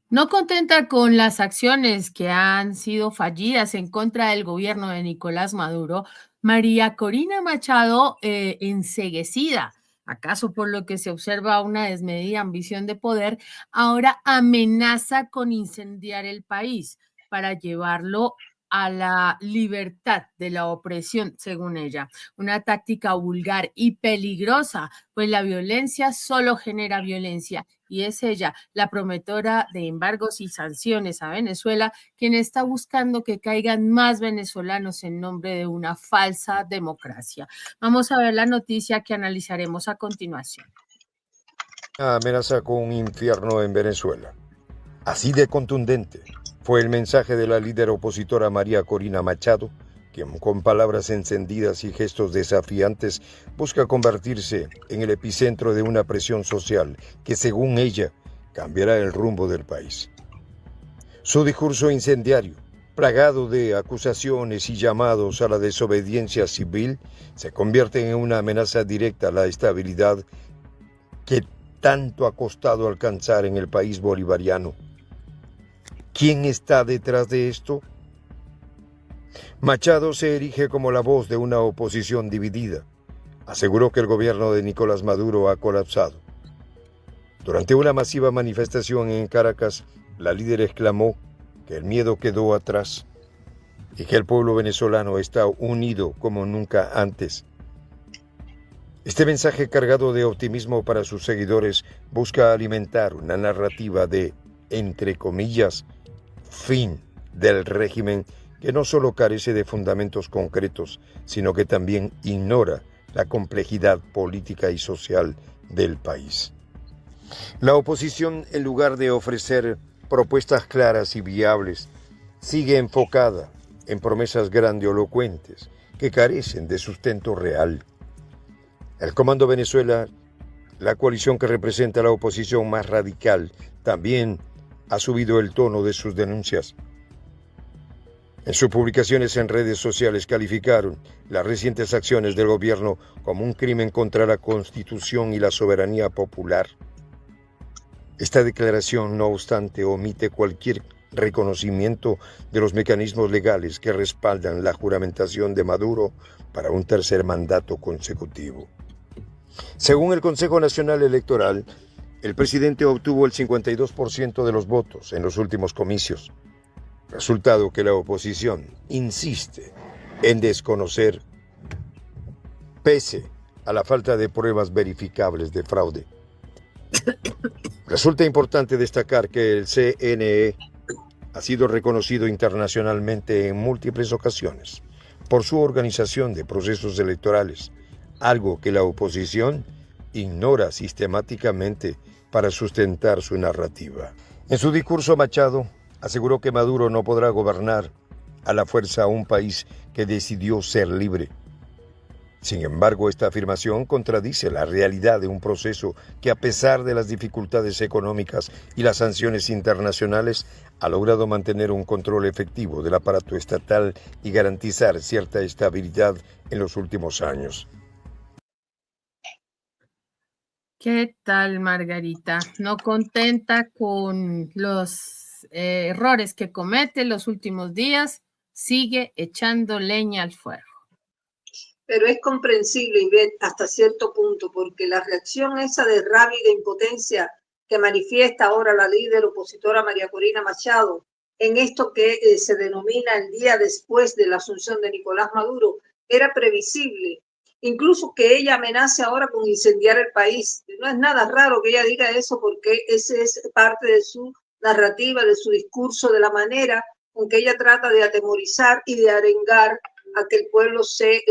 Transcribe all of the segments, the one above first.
No contenta con las acciones que han sido fallidas en contra del gobierno de Nicolás Maduro, María Corina Machado, enceguecida, acaso por lo que se observa una desmedida ambición de poder, ahora amenaza con incendiar el país para llevarlo a la libertad de la opresión, según ella. Una táctica vulgar y peligrosa, pues la violencia solo genera violencia y es ella, la promotora de embargos y sanciones a Venezuela, quien está buscando que caigan más venezolanos en nombre de una falsa democracia. Vamos a ver la noticia que analizaremos a continuación. Amenaza con un infierno en Venezuela. Así de contundente fue el mensaje de la líder opositora María Corina Machado, quien con palabras encendidas y gestos desafiantes busca convertirse en el epicentro de una presión social que, según ella, cambiará el rumbo del país. Su discurso incendiario, plagado de acusaciones y llamados a la desobediencia civil, se convierte en una amenaza directa a la estabilidad que tanto ha costado alcanzar en el país bolivariano. ¿Quién está detrás de esto? Machado se erige como la voz de una oposición dividida. Aseguró que el gobierno de Nicolás Maduro ha colapsado. Durante una masiva manifestación en Caracas, la líder exclamó que el miedo quedó atrás y que el pueblo venezolano está unido como nunca antes. Este mensaje cargado de optimismo para sus seguidores busca alimentar una narrativa de, entre comillas, fin del régimen que no solo carece de fundamentos concretos, sino que también ignora la complejidad política y social del país. La oposición, en lugar de ofrecer propuestas claras y viables, sigue enfocada en promesas grandilocuentes que carecen de sustento real. El Comando Venezuela, la coalición que representa a la oposición más radical, también ha subido el tono de sus denuncias. En sus publicaciones en redes sociales calificaron las recientes acciones del gobierno como un crimen contra la Constitución y la soberanía popular. Esta declaración, no obstante, omite cualquier reconocimiento de los mecanismos legales que respaldan la juramentación de Maduro para un tercer mandato consecutivo. Según el Consejo Nacional Electoral, el presidente obtuvo el 52% de los votos en los últimos comicios, resultado que la oposición insiste en desconocer pese a la falta de pruebas verificables de fraude. Resulta importante destacar que el CNE ha sido reconocido internacionalmente en múltiples ocasiones por su organización de procesos electorales, algo que la oposición ignora sistemáticamente para sustentar su narrativa. En su discurso, Machado aseguró que Maduro no podrá gobernar a la fuerza a un país que decidió ser libre. Sin embargo, esta afirmación contradice la realidad de un proceso que, a pesar de las dificultades económicas y las sanciones internacionales, ha logrado mantener un control efectivo del aparato estatal y garantizar cierta estabilidad en los últimos años. ¿Qué tal, Margarita? ¿No contenta con los errores que comete los últimos días? Sigue echando leña al fuego. Pero es comprensible, Ivette, hasta cierto punto, porque la reacción esa de rabia y de impotencia que manifiesta ahora la líder opositora María Corina Machado en esto que se denomina el día después de la asunción de Nicolás Maduro, era previsible. Incluso que ella amenace ahora con incendiar el país. No es nada raro que ella diga eso porque ese es parte de su narrativa, de su discurso, de la manera con que ella trata de atemorizar y de arengar a que el pueblo se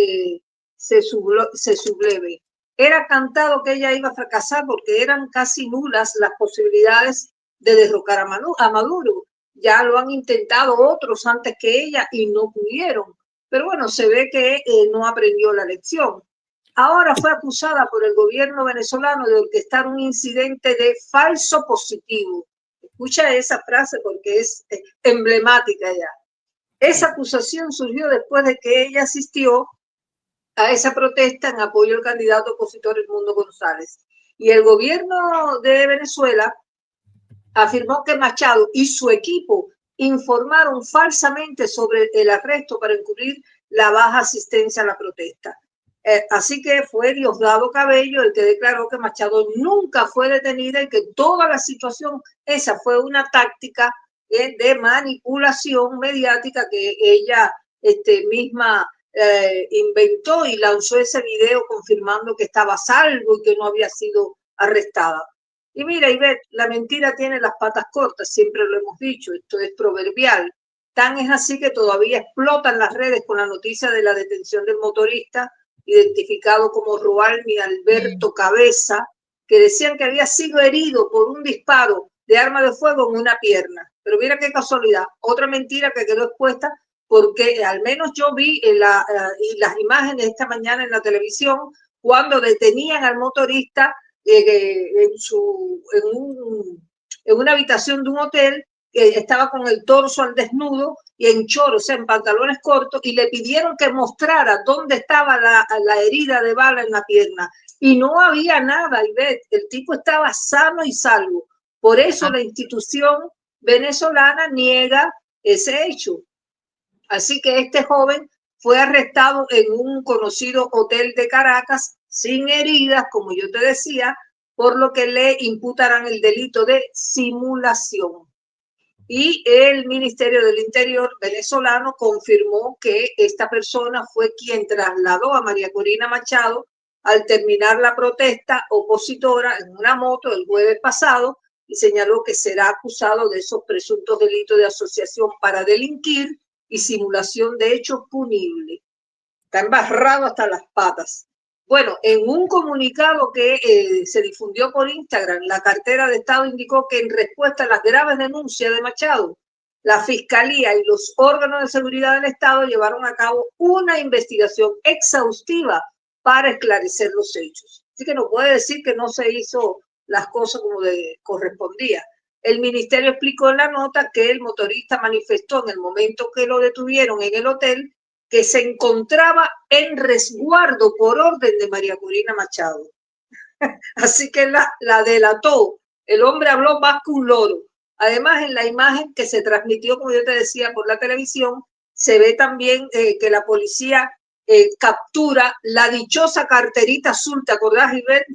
subleve. Era cantado que ella iba a fracasar porque eran casi nulas las posibilidades de derrocar a Maduro. Ya lo han intentado otros antes que ella y no pudieron. Pero bueno, se ve que no aprendió la lección. Ahora fue acusada por el gobierno venezolano de orquestar un incidente de falso positivo. Escucha esa frase porque es emblemática ya. Esa acusación surgió después de que ella asistió a esa protesta en apoyo al candidato opositor Edmundo González. Y el gobierno de Venezuela afirmó que Machado y su equipo informaron falsamente sobre el arresto para encubrir la baja asistencia a la protesta. Así que fue Diosdado Cabello el que declaró que Machado nunca fue detenida y que toda la situación, esa fue una táctica de manipulación mediática que ella misma inventó y lanzó ese video confirmando que estaba a salvo y que no había sido arrestada. Y mira, Ivette, la mentira tiene las patas cortas, siempre lo hemos dicho, esto es proverbial. Tan es así que todavía explotan las redes con la noticia de la detención del motorista, identificado como Roalmi Alberto Cabeza, que decían que había sido herido por un disparo de arma de fuego en una pierna. Pero mira qué casualidad, otra mentira que quedó expuesta, porque al menos yo vi las imágenes esta mañana en la televisión cuando detenían al motorista en una habitación de un hotel, que estaba con el torso al desnudo y en chorro, o sea, en pantalones cortos, y le pidieron que mostrara dónde estaba la herida de bala en la pierna. Y no había nada, Ivette, el tipo estaba sano y salvo. Por eso la institución venezolana niega ese hecho. Así que este joven fue arrestado en un conocido hotel de Caracas sin heridas, como yo te decía, por lo que le imputarán el delito de simulación. Y el Ministerio del Interior venezolano confirmó que esta persona fue quien trasladó a María Corina Machado al terminar la protesta opositora en una moto el jueves pasado y señaló que será acusado de esos presuntos delitos de asociación para delinquir y simulación de hecho punible. Está embarrado hasta las patas. Bueno, en un comunicado que se difundió por Instagram, la cartera de Estado indicó que en respuesta a las graves denuncias de Machado, la Fiscalía y los órganos de seguridad del Estado llevaron a cabo una investigación exhaustiva para esclarecer los hechos. Así que no puede decir que no se hizo las cosas como correspondía. El ministerio explicó en la nota que el motorista manifestó en el momento que lo detuvieron en el hotel que se encontraba en resguardo por orden de María Corina Machado. Así que la delató. El hombre habló más que un loro. Además, en la imagen que se transmitió, como yo te decía, por la televisión, se ve también que la policía captura la dichosa carterita azul, ¿te acordás, Ivette?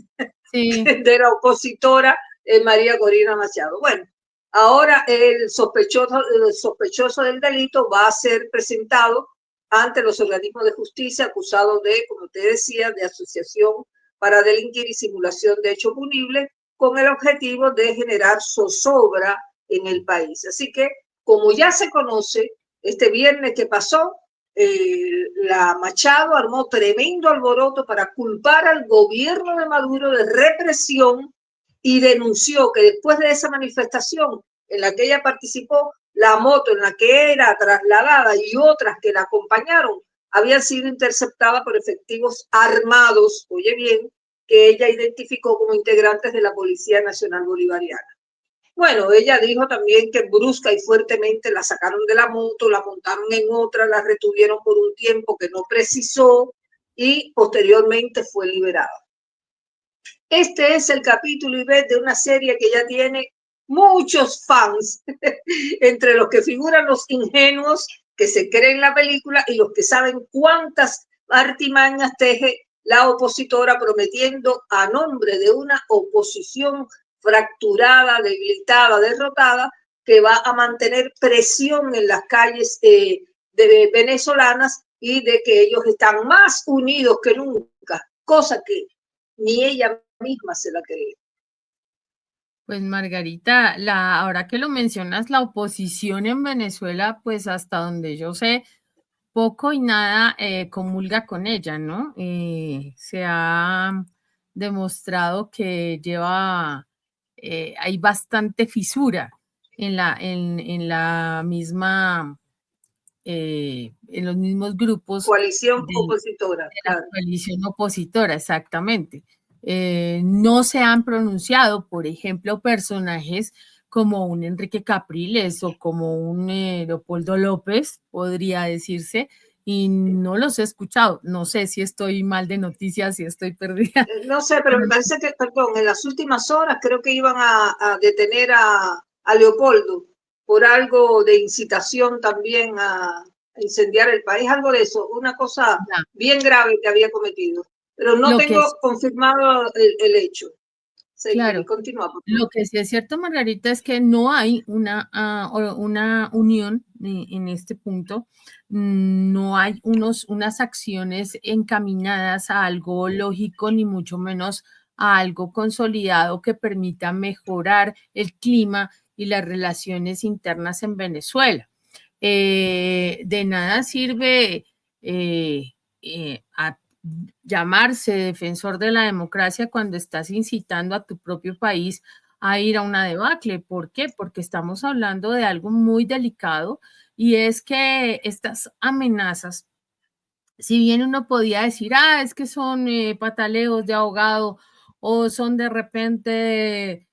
Sí. De la opositora María Corina Machado. Bueno, ahora el sospechoso del delito va a ser presentado ante los organismos de justicia, acusado de, como te decía, de asociación para delinquir y simulación de hecho punible, con el objetivo de generar zozobra en el país. Así que, como ya se conoce, este viernes que pasó, la Machado armó tremendo alboroto para culpar al gobierno de Maduro de represión y denunció que después de esa manifestación en la que ella participó, la moto en la que era trasladada y otras que la acompañaron habían sido interceptadas por efectivos armados, oye bien, que ella identificó como integrantes de la Policía Nacional Bolivariana. Bueno, ella dijo también que brusca y fuertemente la sacaron de la moto, la montaron en otra, la retuvieron por un tiempo que no precisó y posteriormente fue liberada. Este es el capítulo, Ivette, de una serie que ya tiene muchos fans, entre los que figuran los ingenuos que se creen la película y los que saben cuántas artimañas teje la opositora prometiendo a nombre de una oposición fracturada, debilitada, derrotada, que va a mantener presión en las calles venezolanas y de que ellos están más unidos que nunca, cosa que ni ella misma se la cree. Pues Margarita, ahora que lo mencionas, la oposición en Venezuela, pues hasta donde yo sé, poco y nada comulga con ella, ¿no? Se ha demostrado que hay bastante fisura en la misma, en los mismos grupos. Coalición opositora. De la coalición opositora, exactamente. No se han pronunciado, por ejemplo, personajes como un Enrique Capriles o como un Leopoldo López, podría decirse, y no los he escuchado. No sé si estoy mal de noticias, si estoy perdida. No sé, pero me parece que, perdón, en las últimas horas creo que iban a detener a a Leopoldo por algo de incitación también a incendiar el país, algo de eso, una cosa bien grave que había cometido. Pero no tengo confirmado el hecho. Claro, continúa. lo que sí es cierto, Margarita, es que no hay una unión en este punto, no hay unas acciones encaminadas a algo lógico, ni mucho menos a algo consolidado que permita mejorar el clima y las relaciones internas en Venezuela. De nada sirve llamarse defensor de la democracia cuando estás incitando a tu propio país a ir a una debacle. ¿Por qué? Porque estamos hablando de algo muy delicado y es que estas amenazas, si bien uno podía decir, es que son pataleos de ahogado o son de repente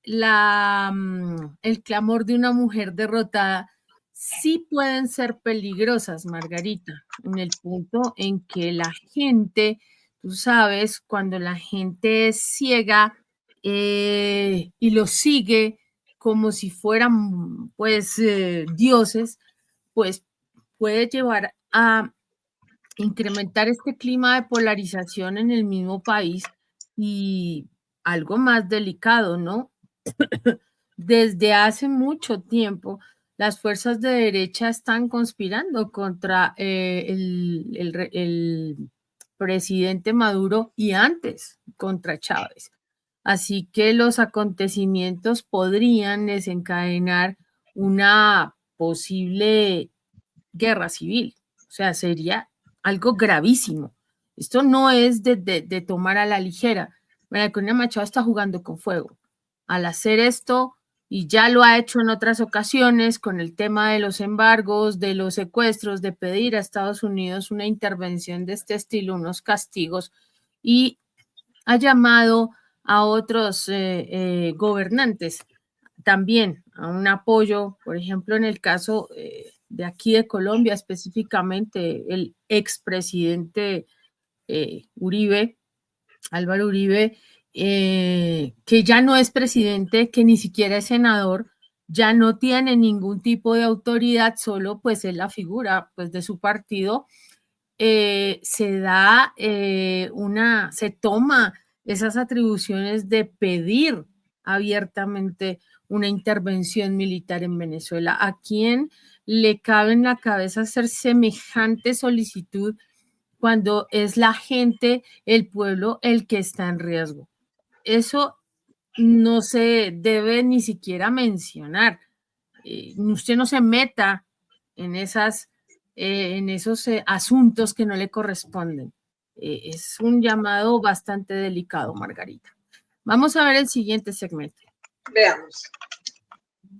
el clamor de una mujer derrotada, sí pueden ser peligrosas, Margarita, en el punto en que la gente, tú sabes, cuando la gente es ciega y lo sigue como si fueran, pues, dioses, pues puede llevar a incrementar este clima de polarización en el mismo país y algo más delicado, ¿no? Desde hace mucho tiempo, las fuerzas de derecha están conspirando contra el presidente Maduro y antes contra Chávez. Así que los acontecimientos podrían desencadenar una posible guerra civil. O sea, sería algo gravísimo. Esto no es de tomar a la ligera. María Corina Machado está jugando con fuego. Al hacer esto, y ya lo ha hecho en otras ocasiones con el tema de los embargos, de los secuestros, de pedir a Estados Unidos una intervención de este estilo, unos castigos, y ha llamado a otros gobernantes también a un apoyo, por ejemplo, en el caso de aquí de Colombia, específicamente el expresidente Uribe, Álvaro Uribe, que ya no es presidente, que ni siquiera es senador, ya no tiene ningún tipo de autoridad, solo pues es la figura pues de su partido, se toma esas atribuciones de pedir abiertamente una intervención militar en Venezuela. ¿A quién le cabe en la cabeza hacer semejante solicitud cuando es la gente, el pueblo, el que está en riesgo? Eso no se debe ni siquiera mencionar. Usted no se meta en esos asuntos que no le corresponden. Es un llamado bastante delicado, Margarita. Vamos a ver el siguiente segmento. Veamos.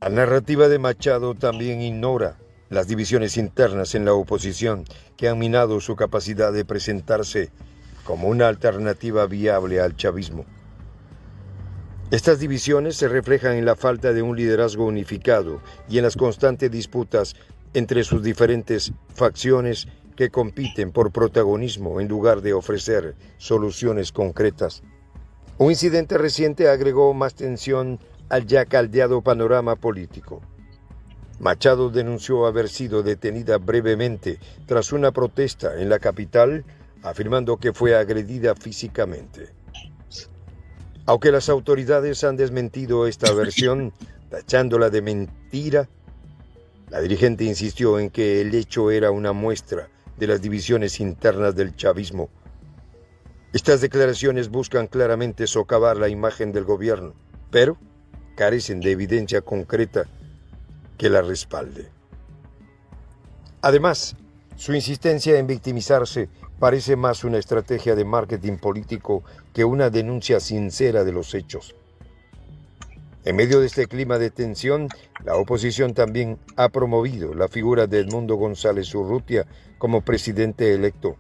La narrativa de Machado también ignora las divisiones internas en la oposición que han minado su capacidad de presentarse como una alternativa viable al chavismo. Estas divisiones se reflejan en la falta de un liderazgo unificado y en las constantes disputas entre sus diferentes facciones que compiten por protagonismo en lugar de ofrecer soluciones concretas. Un incidente reciente agregó más tensión al ya caldeado panorama político. Machado denunció haber sido detenida brevemente tras una protesta en la capital, afirmando que fue agredida físicamente. Aunque las autoridades han desmentido esta versión, tachándola de mentira, la dirigente insistió en que el hecho era una muestra de las divisiones internas del chavismo. Estas declaraciones buscan claramente socavar la imagen del gobierno, pero carecen de evidencia concreta que la respalde. Además, su insistencia en victimizarse parece más una estrategia de marketing político que una denuncia sincera de los hechos. En medio de este clima de tensión, la oposición también ha promovido la figura de Edmundo González Urrutia como presidente electo.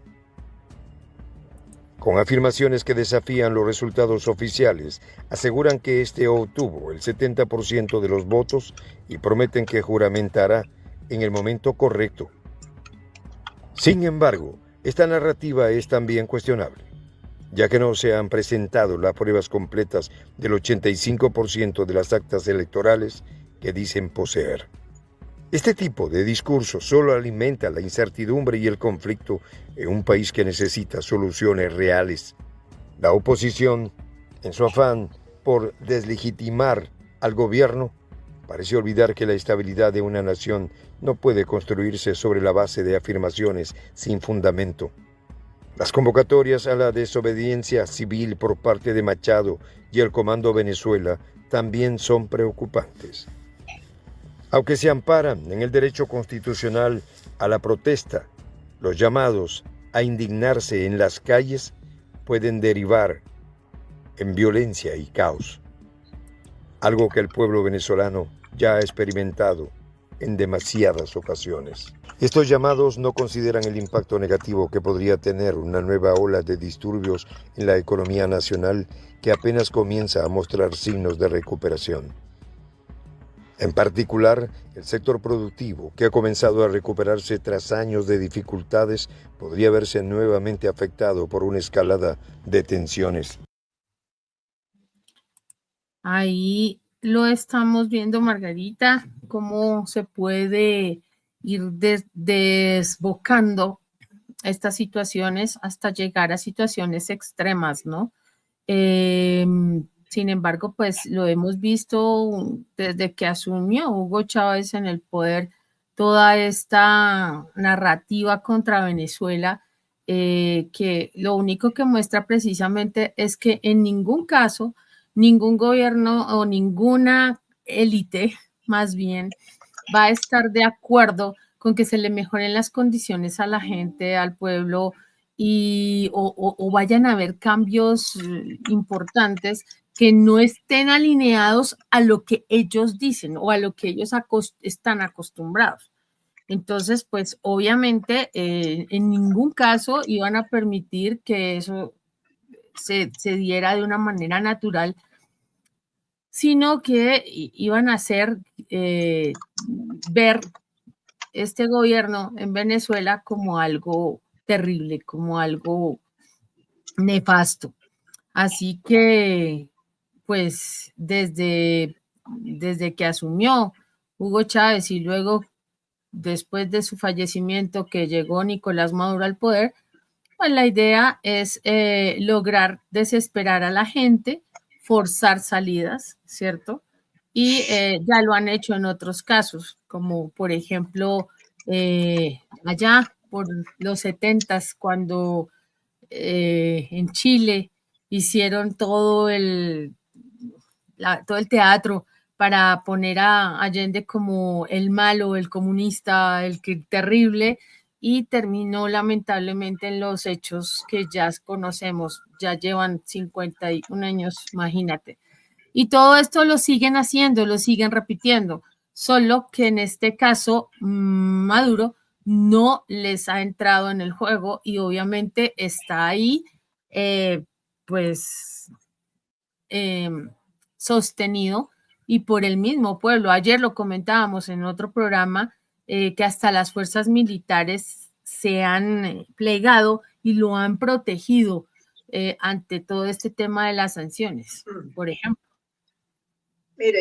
Con afirmaciones que desafían los resultados oficiales, aseguran que este obtuvo el 70% de los votos y prometen que juramentará en el momento correcto. Sin embargo, esta narrativa es también cuestionable, ya que no se han presentado las pruebas completas del 85% de las actas electorales que dicen poseer. Este tipo de discurso solo alimenta la incertidumbre y el conflicto en un país que necesita soluciones reales. La oposición, en su afán por deslegitimar al gobierno, parece olvidar que la estabilidad de una nación no puede construirse sobre la base de afirmaciones sin fundamento. Las convocatorias a la desobediencia civil por parte de Machado y el Comando Venezuela también son preocupantes. Aunque se amparan en el derecho constitucional a la protesta, los llamados a indignarse en las calles pueden derivar en violencia y caos, algo que el pueblo venezolano ya ha experimentado en demasiadas ocasiones. Estos llamados no consideran el impacto negativo que podría tener una nueva ola de disturbios en la economía nacional que apenas comienza a mostrar signos de recuperación. En particular, el sector productivo, que ha comenzado a recuperarse tras años de dificultades, podría verse nuevamente afectado por una escalada de tensiones. Ahí lo estamos viendo, Margarita, cómo se puede ir desbocando estas situaciones hasta llegar a situaciones extremas, ¿no? Sin embargo, pues lo hemos visto desde que asumió Hugo Chávez en el poder, toda esta narrativa contra Venezuela, que lo único que muestra precisamente es que en ningún caso, ningún gobierno o ninguna élite, más bien, va a estar de acuerdo con que se le mejoren las condiciones a la gente, al pueblo, o vayan a haber cambios importantes que no estén alineados a lo que ellos dicen o a lo que ellos están acostumbrados. Entonces, pues obviamente en ningún caso iban a permitir que eso se diera de una manera natural, sino que iban a hacer ver este gobierno en Venezuela como algo terrible, como algo nefasto. Así que, pues, desde que asumió Hugo Chávez y luego, después de su fallecimiento, que llegó Nicolás Maduro al poder, pues la idea es lograr desesperar a la gente, forzar salidas, ¿cierto? Y ya lo han hecho en otros casos, como por ejemplo allá por los 70s, cuando en Chile hicieron todo todo el teatro para poner a Allende como el malo, el comunista, el que terrible, y terminó lamentablemente en los hechos que ya conocemos, ya llevan 51 años, imagínate. Y todo esto lo siguen haciendo, lo siguen repitiendo, solo que en este caso Maduro no les ha entrado en el juego y obviamente está ahí, eh, pues, eh, sostenido y por el mismo pueblo. Ayer lo comentábamos en otro programa, que hasta las fuerzas militares se han plegado y lo han protegido ante todo este tema de las sanciones, por ejemplo. Mira,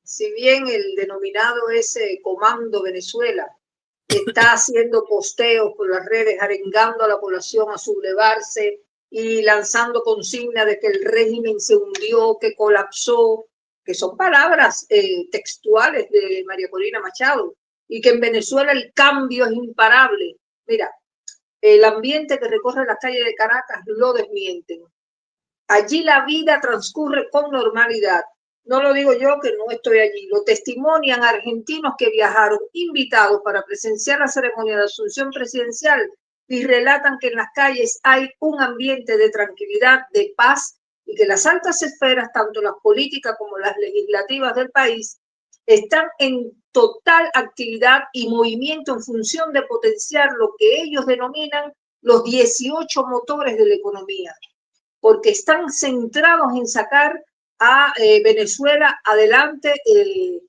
si bien el denominado ese Comando Venezuela está haciendo posteos por las redes, arengando a la población a sublevarse y lanzando consignas de que el régimen se hundió, que colapsó, que son palabras textuales de María Corina Machado, y que en Venezuela el cambio es imparable. Mira, el ambiente que recorre las calles de Caracas lo desmienten. Allí la vida transcurre con normalidad. No lo digo yo, que no estoy allí. Lo testimonian argentinos que viajaron invitados para presenciar la ceremonia de asunción presidencial y relatan que en las calles hay un ambiente de tranquilidad, de paz, y que las altas esferas, tanto las políticas como las legislativas del país, están en total actividad y movimiento en función de potenciar lo que ellos denominan los 18 motores de la economía, porque están centrados en sacar a Venezuela adelante y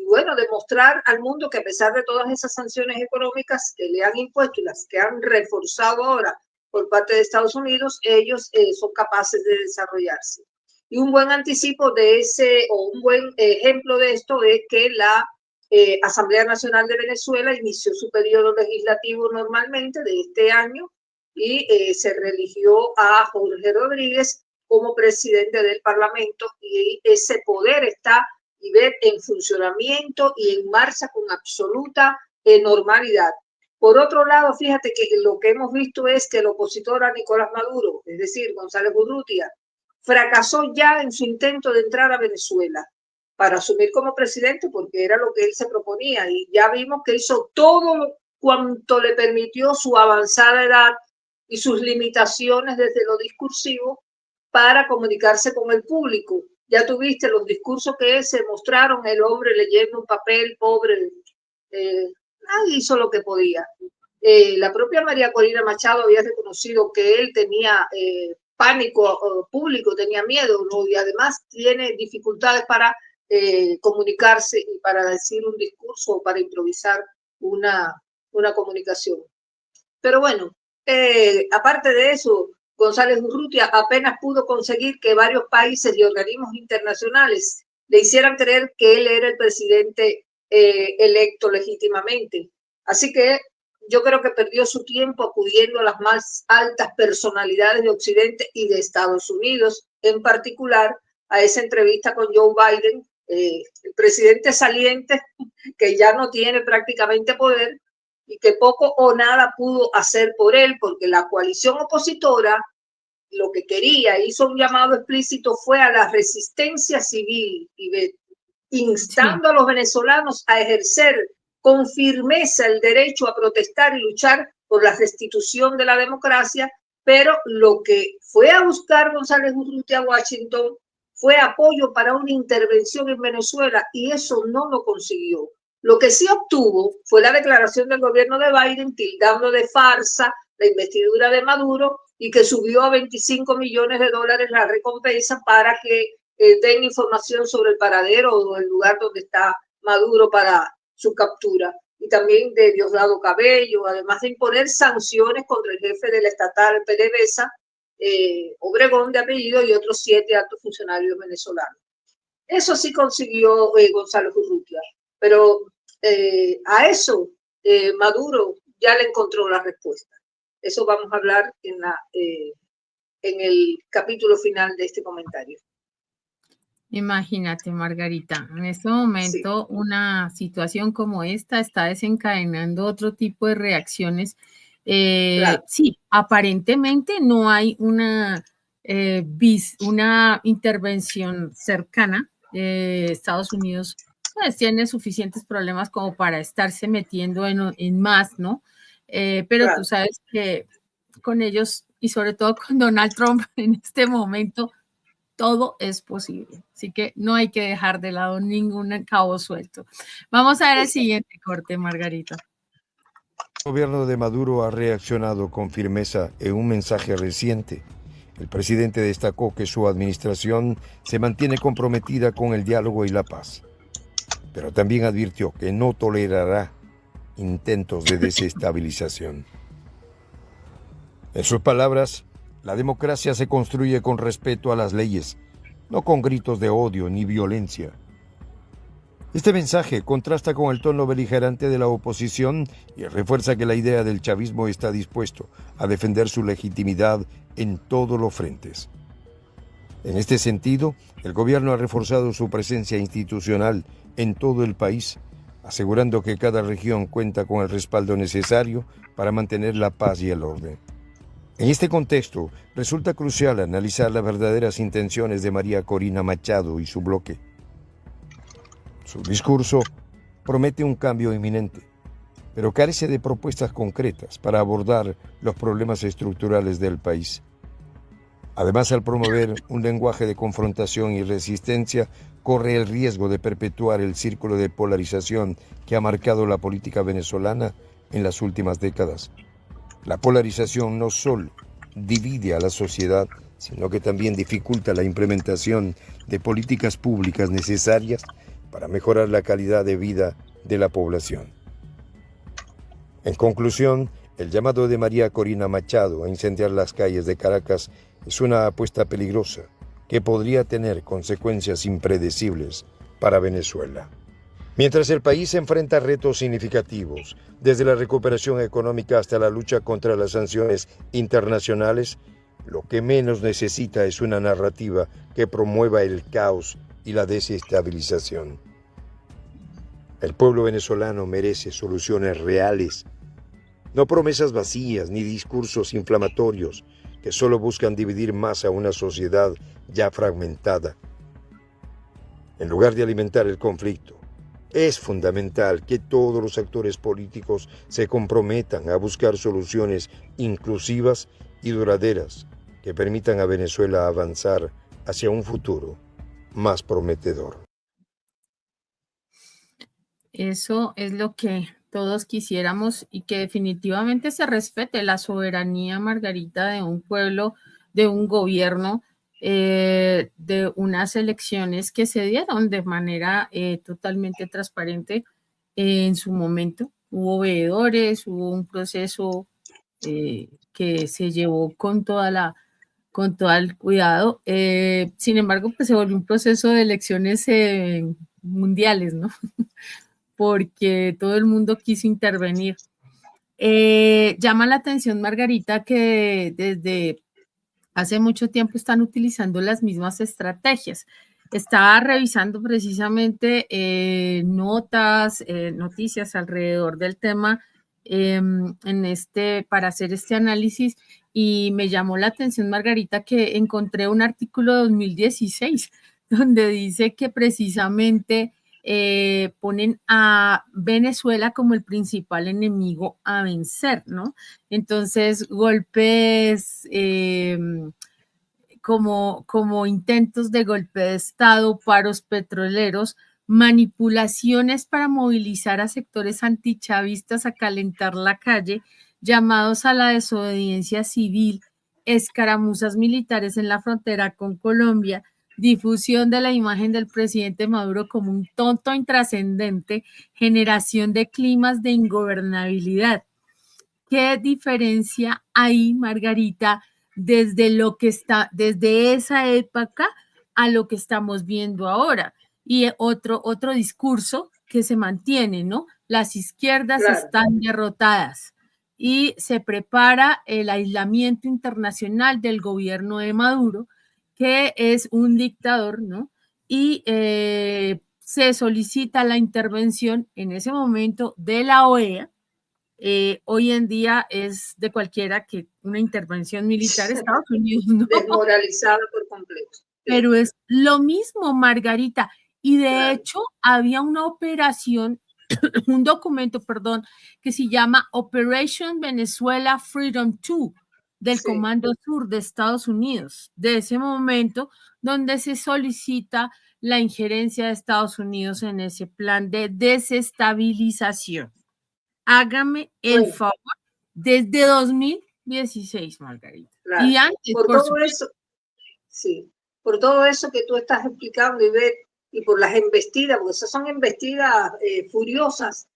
bueno, demostrar al mundo que a pesar de todas esas sanciones económicas que le han impuesto y las que han reforzado ahora por parte de Estados Unidos, ellos son capaces de desarrollarse. Y un buen anticipo de ese, o un buen ejemplo de esto, es que la Asamblea Nacional de Venezuela inició su periodo legislativo normalmente de este año y se reeligió a Jorge Rodríguez como presidente del Parlamento, y ese poder está en funcionamiento y en marcha con absoluta normalidad. Por otro lado, fíjate que lo que hemos visto es que el opositor a Nicolás Maduro, es decir, González Urrutia, fracasó ya en su intento de entrar a Venezuela para asumir como presidente, porque era lo que él se proponía, y ya vimos que hizo todo cuanto le permitió su avanzada edad y sus limitaciones desde lo discursivo para comunicarse con el público. Ya tuviste los discursos que se mostraron, el hombre leyendo un papel, pobre, nadie hizo lo que podía. La propia María Corina Machado había reconocido que él tenía pánico público, tenía miedo, ¿no? Y además tiene dificultades para comunicarse y para decir un discurso o para improvisar una comunicación. Pero bueno, aparte de eso, González Urrutia apenas pudo conseguir que varios países y organismos internacionales le hicieran creer que él era el presidente electo legítimamente. Así que yo creo que perdió su tiempo acudiendo a las más altas personalidades de Occidente y de Estados Unidos, en particular a esa entrevista con Joe Biden, el presidente saliente, que ya no tiene prácticamente poder y que poco o nada pudo hacer por él, porque la coalición opositora lo que quería, hizo un llamado explícito, fue a la resistencia civil, instando a los venezolanos a ejercer con firmeza el derecho a protestar y luchar por la restitución de la democracia, pero lo que fue a buscar González Urrutia a Washington fue apoyo para una intervención en Venezuela, y eso no lo consiguió. Lo que sí obtuvo fue la declaración del gobierno de Biden tildando de farsa la investidura de Maduro, y que subió a $25 millones la recompensa para que den información sobre el paradero o el lugar donde está Maduro para su captura. Y también de Diosdado Cabello, además de imponer sanciones contra el jefe de la estatal PDVSA, Obregón de apellido, y otros 7 altos funcionarios venezolanos. Eso sí consiguió González Urrutia, pero a eso Maduro ya le encontró la respuesta. Eso vamos a hablar en el capítulo final de este comentario. Imagínate, Margarita, en este momento sí, una situación como esta está desencadenando otro tipo de reacciones. Claro. Sí, aparentemente no hay una intervención cercana. Estados Unidos pues tiene suficientes problemas como para estarse metiendo en más, ¿no? Pero claro, tú sabes que con ellos y sobre todo con Donald Trump en este momento todo es posible. Así que no hay que dejar de lado ningún cabo suelto. Vamos a ver el siguiente corte, Margarita. El gobierno de Maduro ha reaccionado con firmeza en un mensaje reciente. El presidente destacó que su administración se mantiene comprometida con el diálogo y la paz, pero también advirtió que no tolerará intentos de desestabilización. En sus palabras, la democracia se construye con respeto a las leyes, no con gritos de odio ni violencia. Este mensaje contrasta con el tono beligerante de la oposición y refuerza que la idea del chavismo está dispuesto a defender su legitimidad en todos los frentes. En este sentido, el gobierno ha reforzado su presencia institucional en todo el país, asegurando que cada región cuenta con el respaldo necesario para mantener la paz y el orden. En este contexto, resulta crucial analizar las verdaderas intenciones de María Corina Machado y su bloque. Su discurso promete un cambio inminente, pero carece de propuestas concretas para abordar los problemas estructurales del país. Además, al promover un lenguaje de confrontación y resistencia, corre el riesgo de perpetuar el círculo de polarización que ha marcado la política venezolana en las últimas décadas. La polarización no solo divide a la sociedad, sino que también dificulta la implementación de políticas públicas necesarias para mejorar la calidad de vida de la población. En conclusión, el llamado de María Corina Machado a incendiar las calles de Caracas es una apuesta peligrosa que podría tener consecuencias impredecibles para Venezuela. Mientras el país enfrenta retos significativos, desde la recuperación económica hasta la lucha contra las sanciones internacionales, lo que menos necesita es una narrativa que promueva el caos y la desestabilización. El pueblo venezolano merece soluciones reales, no promesas vacías ni discursos inflamatorios que solo buscan dividir más a una sociedad ya fragmentada. En lugar de alimentar el conflicto, es fundamental que todos los actores políticos se comprometan a buscar soluciones inclusivas y duraderas que permitan a Venezuela avanzar hacia un futuro más prometedor. Eso es lo que todos quisiéramos, y que definitivamente se respete la soberanía, Margarita, de un pueblo, de un gobierno, de unas elecciones que se dieron de manera totalmente transparente en su momento. Hubo veedores, hubo un proceso que se llevó con todo el cuidado. Sin embargo, pues se volvió un proceso de elecciones mundiales, ¿no? Porque todo el mundo quiso intervenir. Llama la atención, Margarita, que desde hace mucho tiempo están utilizando las mismas estrategias. Estaba revisando precisamente noticias alrededor del tema para hacer este análisis, y me llamó la atención, Margarita, que encontré un artículo de 2016 donde dice que precisamente ponen a Venezuela como el principal enemigo a vencer, ¿no? Entonces, golpes como intentos de golpe de Estado, paros petroleros, manipulaciones para movilizar a sectores antichavistas a calentar la calle, llamados a la desobediencia civil, escaramuzas militares en la frontera con Colombia, difusión de la imagen del presidente Maduro como un tonto intrascendente, generación de climas de ingobernabilidad. ¿Qué diferencia hay, Margarita, desde esa época a lo que estamos viendo ahora? Y otro discurso que se mantiene, ¿no? Las izquierdas Claro. están derrotadas y se prepara el aislamiento internacional del gobierno de Maduro, que es un dictador, ¿no? Y se solicita la intervención en ese momento de la OEA. Hoy en día es de cualquiera que una intervención militar, Estados Unidos no. Desmoralizada por completo. Sí. Pero es lo mismo, Margarita. Y de Claro. hecho había una operación, un documento, perdón, que se llama Operation Venezuela Freedom 2 del Sí. Comando Sur de Estados Unidos, de ese momento, donde se solicita la injerencia de Estados Unidos en ese plan de desestabilización. Hágame el Bueno, favor, desde 2016, Margarita. claro. Y antes, Por por todo supuesto. eso, sí, por todo eso que tú estás explicando, Ivette, y por las embestidas, porque esas son embestidas furiosas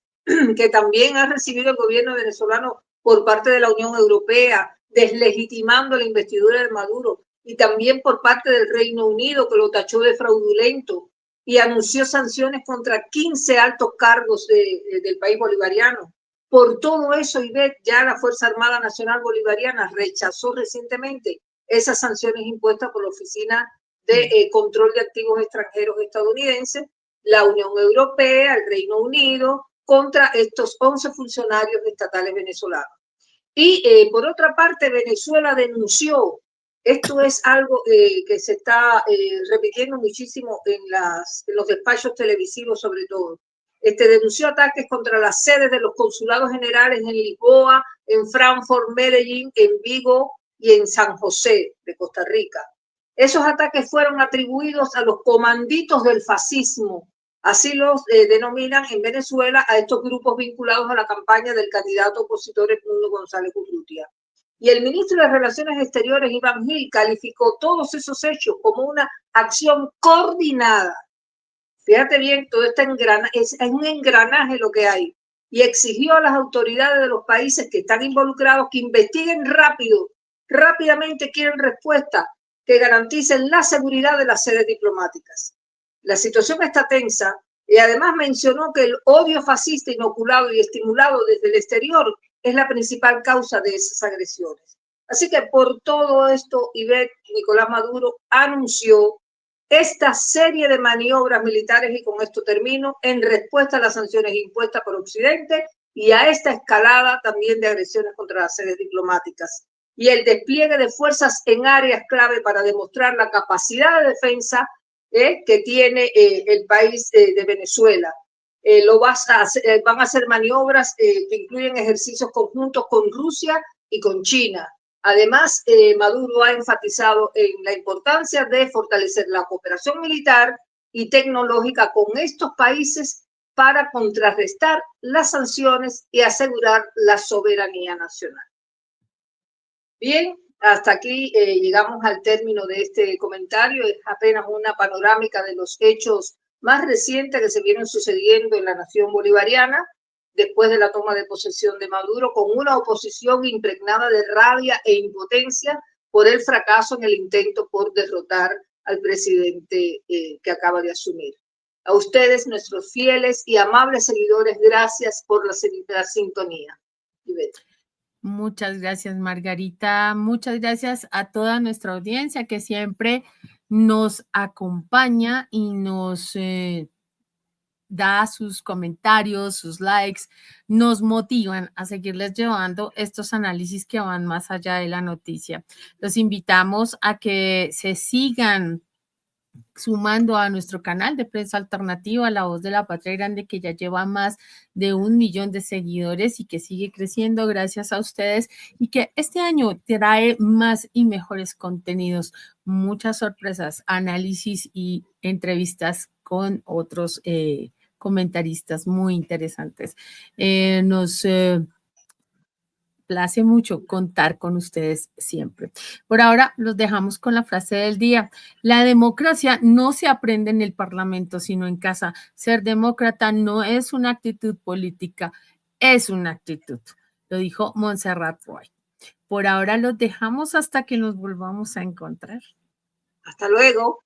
que también ha recibido el gobierno venezolano por parte de la Unión Europea, deslegitimando la investidura de Maduro, y también por parte del Reino Unido, que lo tachó de fraudulento y anunció sanciones contra 15 altos cargos del país bolivariano. Por todo eso, Ivette, ya la Fuerza Armada Nacional Bolivariana rechazó recientemente esas sanciones impuestas por la Oficina de Control de Activos Extranjeros estadounidense, la Unión Europea, el Reino Unido, contra estos 11 funcionarios estatales venezolanos. Y por otra parte, Venezuela denunció, esto es algo que se está repitiendo muchísimo en los despachos televisivos sobre todo, denunció ataques contra las sedes de los consulados generales en Lisboa, en Frankfurt, Medellín, en Vigo y en San José de Costa Rica. Esos ataques fueron atribuidos a los comanditos del fascismo, así los denominan en Venezuela a estos grupos vinculados a la campaña del candidato opositor Edmundo González Urrutia. Y el ministro de Relaciones Exteriores, Iván Gil, calificó todos esos hechos como una acción coordinada. Fíjate bien, todo este es un engranaje lo que hay. Y exigió a las autoridades de los países que están involucrados que investiguen rápidamente, quieren respuesta, que garanticen la seguridad de las sedes diplomáticas. La situación está tensa y además mencionó que el odio fascista inoculado y estimulado desde el exterior es la principal causa de esas agresiones. Así que por todo esto, Nicolás Maduro anunció esta serie de maniobras militares, y con esto termino, en respuesta a las sanciones impuestas por Occidente y a esta escalada también de agresiones contra las sedes diplomáticas y el despliegue de fuerzas en áreas clave para demostrar la capacidad de defensa que tiene el país de Venezuela. Van a hacer maniobras que incluyen ejercicios conjuntos con Rusia y con China. Además, Maduro ha enfatizado en la importancia de fortalecer la cooperación militar y tecnológica con estos países para contrarrestar las sanciones y asegurar la soberanía nacional. Bien, hasta aquí llegamos al término de este comentario. Es apenas una panorámica de los hechos más recientes que se vienen sucediendo en la nación bolivariana después de la toma de posesión de Maduro, con una oposición impregnada de rabia e impotencia por el fracaso en el intento por derrotar al presidente que acaba de asumir. A ustedes, nuestros fieles y amables seguidores, gracias por la sintonía. Ivette. Muchas gracias, Margarita. Muchas gracias a toda nuestra audiencia que siempre nos acompaña y nos da sus comentarios, sus likes, nos motivan a seguirles llevando estos análisis que van más allá de la noticia. Los invitamos a que se sigan sumando a nuestro canal de prensa alternativa, La Voz de la Patria Grande, que ya lleva más de 1 millón de seguidores y que sigue creciendo gracias a ustedes, y que este año trae más y mejores contenidos, muchas sorpresas, análisis y entrevistas con otros comentaristas muy interesantes. Nos place mucho contar con ustedes siempre. Por ahora los dejamos con la frase del día. La democracia no se aprende en el Parlamento, sino en casa. Ser demócrata no es una actitud política, es una actitud. Lo dijo Montserrat Roy. Por ahora los dejamos hasta que nos volvamos a encontrar. Hasta luego.